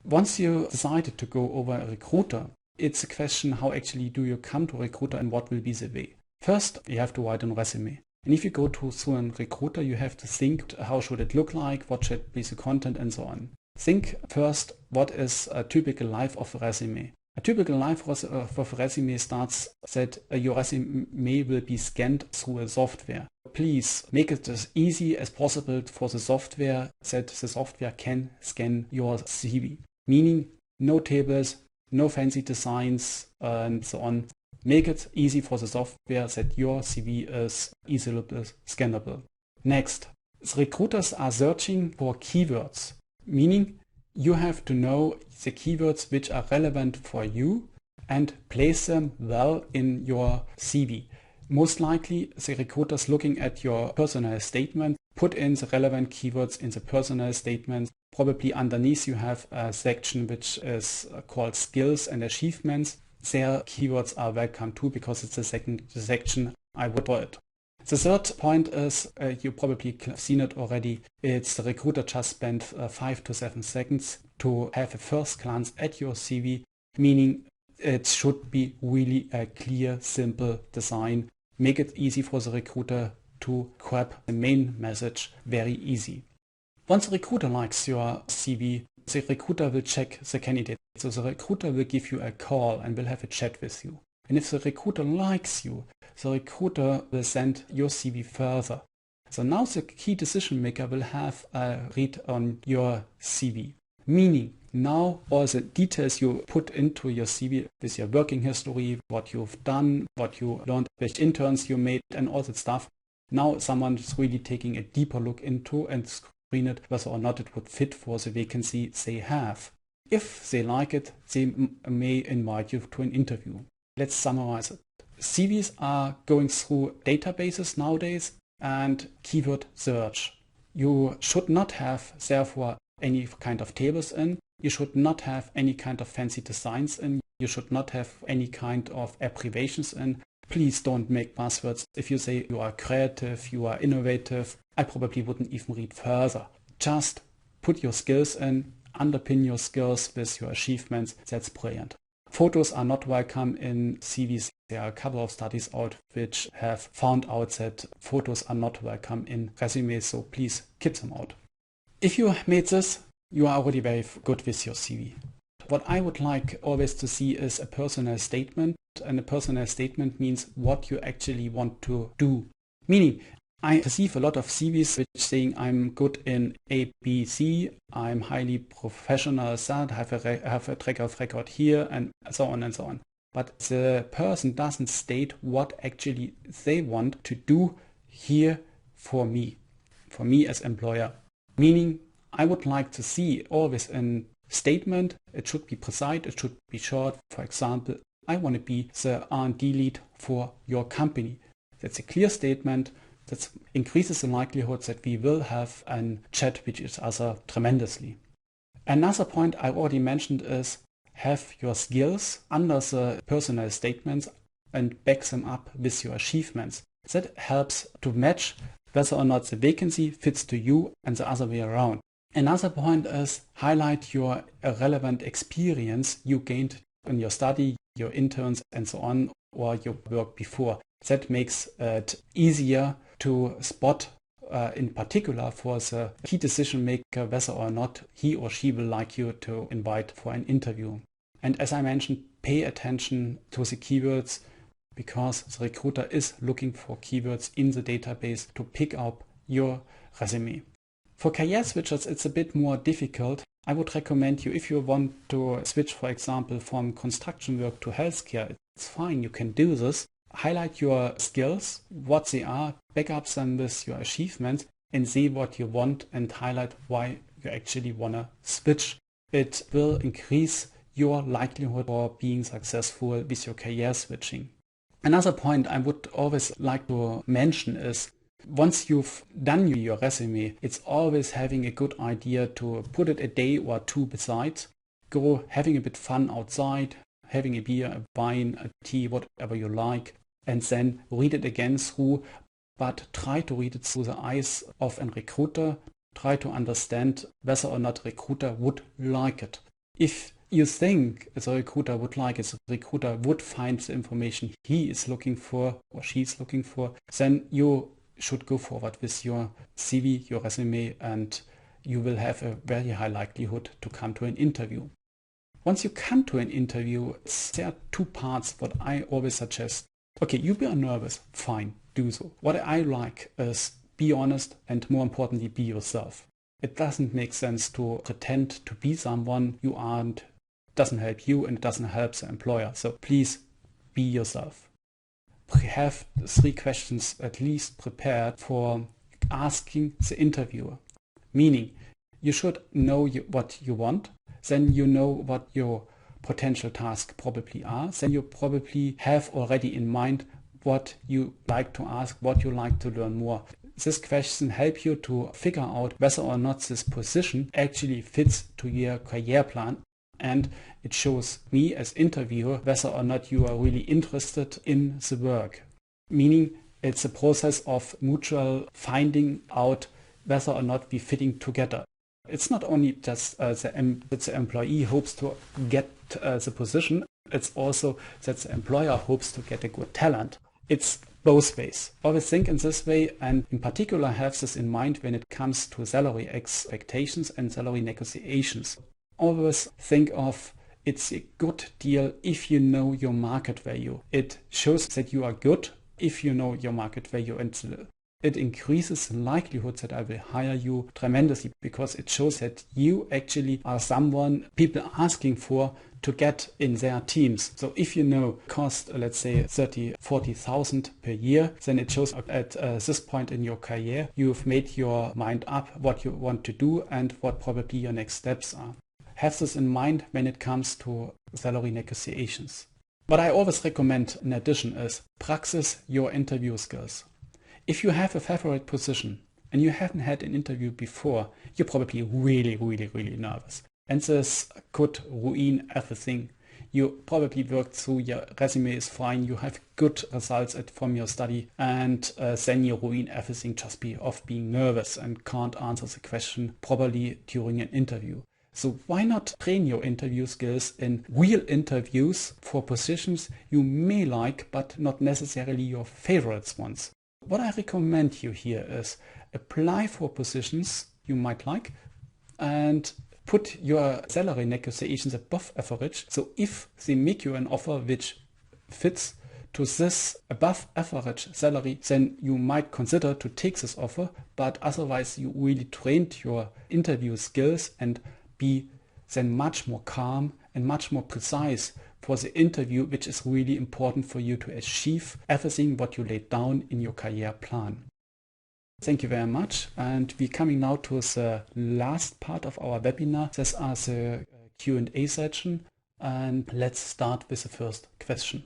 Once you decided to go over a recruiter, it's a question how actually do you come to a recruiter and what will be the way. First, you have to write a resume. And if you go through a recruiter, you have to think how should it look like, what should be the content and so on. Think first what is a typical life of a resume. A typical life of a resume starts that your resume will be scanned through a software. Please make it as easy as possible for the software that the software can scan your CV. Meaning no tables, no fancy designs and so on. Make it easy for the software that your CV is easily scannable. Next, the recruiters are searching for keywords, meaning you have to know the keywords which are relevant for you and place them well in your CV. Most likely, the recruiters looking at your personal statement put in the relevant keywords in the personal statement. Probably underneath you have a section which is called skills and achievements. Their keywords are welcome too because it's the section I would call it. The third point is, you probably have seen it already, it's the recruiter just spent 5 to 7 seconds to have a first glance at your CV, meaning it should be really a clear, simple design. Make it easy for the recruiter to grab the main message very easy. Once the recruiter likes your CV, the recruiter will check the candidate. So the recruiter will give you a call and will have a chat with you. And if the recruiter likes you, the recruiter will send your CV further. So now the key decision maker will have a read on your CV. Meaning now all the details you put into your CV with your working history, what you've done, what you learned, which interns you made and all that stuff. Now someone is really taking a deeper look into and screen it whether or not it would fit for the vacancy they have. If they like it, they may invite you to an interview. Let's summarize it. CVs are going through databases nowadays and keyword search. You should not have, therefore, any kind of tables in. You should not have any kind of fancy designs in. You should not have any kind of abbreviations in. Please don't make buzzwords. If you say you are creative, you are innovative, I probably wouldn't even read further. Just put your skills in, underpin your skills with your achievements. That's brilliant. Photos are not welcome in CVs. There are a couple of studies out which have found out that photos are not welcome in resumes, so please keep them out. If you made this, you are already very good with your CV. What I would like always to see is a personal statement, and a personal statement means what you actually want to do. Meaning, I receive a lot of CVs which saying I'm good in A, B, C, I'm highly professional, I have a track of record here, and so on and so on. But the person doesn't state what actually they want to do here for me as employer. Meaning, I would like to see always a statement. It should be precise, it should be short. For example, I want to be the R&D lead for your company. That's a clear statement. That increases the likelihood that we will have a chat with each other tremendously. Another point I already mentioned is have your skills under the personal statements and back them up with your achievements. That helps to match whether or not the vacancy fits to you and the other way around. Another point is highlight your relevant experience you gained in your study, your interns and so on, or your work before. That makes it easier to spot in particular for the key decision maker whether or not he or she will like you to invite for an interview. And as I mentioned, pay attention to the keywords because the recruiter is looking for keywords in the database to pick up your resume. For career switchers, it's a bit more difficult. I would recommend you, if you want to switch, for example, from construction work to healthcare, it's fine, you can do this. Highlight your skills, what they are, back up them with your achievements and see what you want and highlight why you actually want to switch. It will increase your likelihood for being successful with your career switching. Another point I would always like to mention is once you've done your resume, it's always having a good idea to put it a day or two besides, go having a bit fun outside, having a beer, a wine, a tea, whatever you like, and then read it again through, but try to read it through the eyes of a recruiter. Try to understand whether or not a recruiter would like it. If you think as a recruiter would like, as a recruiter would find the information he is looking for or she's looking for, then you should go forward with your CV, your resume, and you will have a very high likelihood to come to an interview. Once you come to an interview, there are two parts what I always suggest. Okay, you are nervous, fine, do so. What I like is be honest and more importantly, be yourself. It doesn't make sense to pretend to be someone you aren't. It doesn't help you and it doesn't help the employer. So please be yourself. Have 3 questions at least prepared for asking the interviewer. Meaning, you should know what you want, then you know what your potential tasks probably are, then you probably have already in mind what you like to ask, what you like to learn more. This question helps you to figure out whether or not this position actually fits to your career plan, and it shows me as interviewer whether or not you are really interested in the work. Meaning it's a process of mutual finding out whether or not we fitting together. It's not only just that the employee hopes to get the position, it's also that the employer hopes to get a good talent. It's both ways. Always think in this way, and in particular have this in mind when it comes to salary expectations and salary negotiations. Always think of it's a good deal if you know your market value. It shows that you are good if you know your market value, and it increases the likelihood that I will hire you tremendously because it shows that you actually are someone people are asking for to get in their teams. So if you know cost, let's say 30,000-40,000 per year, then it shows at this point in your career, you've made your mind up what you want to do and what probably your next steps are. Have this in mind when it comes to salary negotiations. What I always recommend in addition is practice your interview skills. If you have a favorite position and you haven't had an interview before, you're probably really nervous. And this could ruin everything. You probably worked through, your resume is fine, you have good results from your study, and then you ruin everything just being nervous and can't answer the question properly during an interview. So why not train your interview skills in real interviews for positions you may like, but not necessarily your favorites ones? What I recommend you here is apply for positions you might like and put your salary negotiations above average. So if they make you an offer which fits to this above average salary, then you might consider to take this offer, but otherwise you really trained your interview skills and be then much more calm and much more precise for the interview, which is really important for you to achieve everything what you laid down in your career plan. Thank you very much, and we're coming now to the last part of our webinar. This is the Q&A section, and let's start with the first question.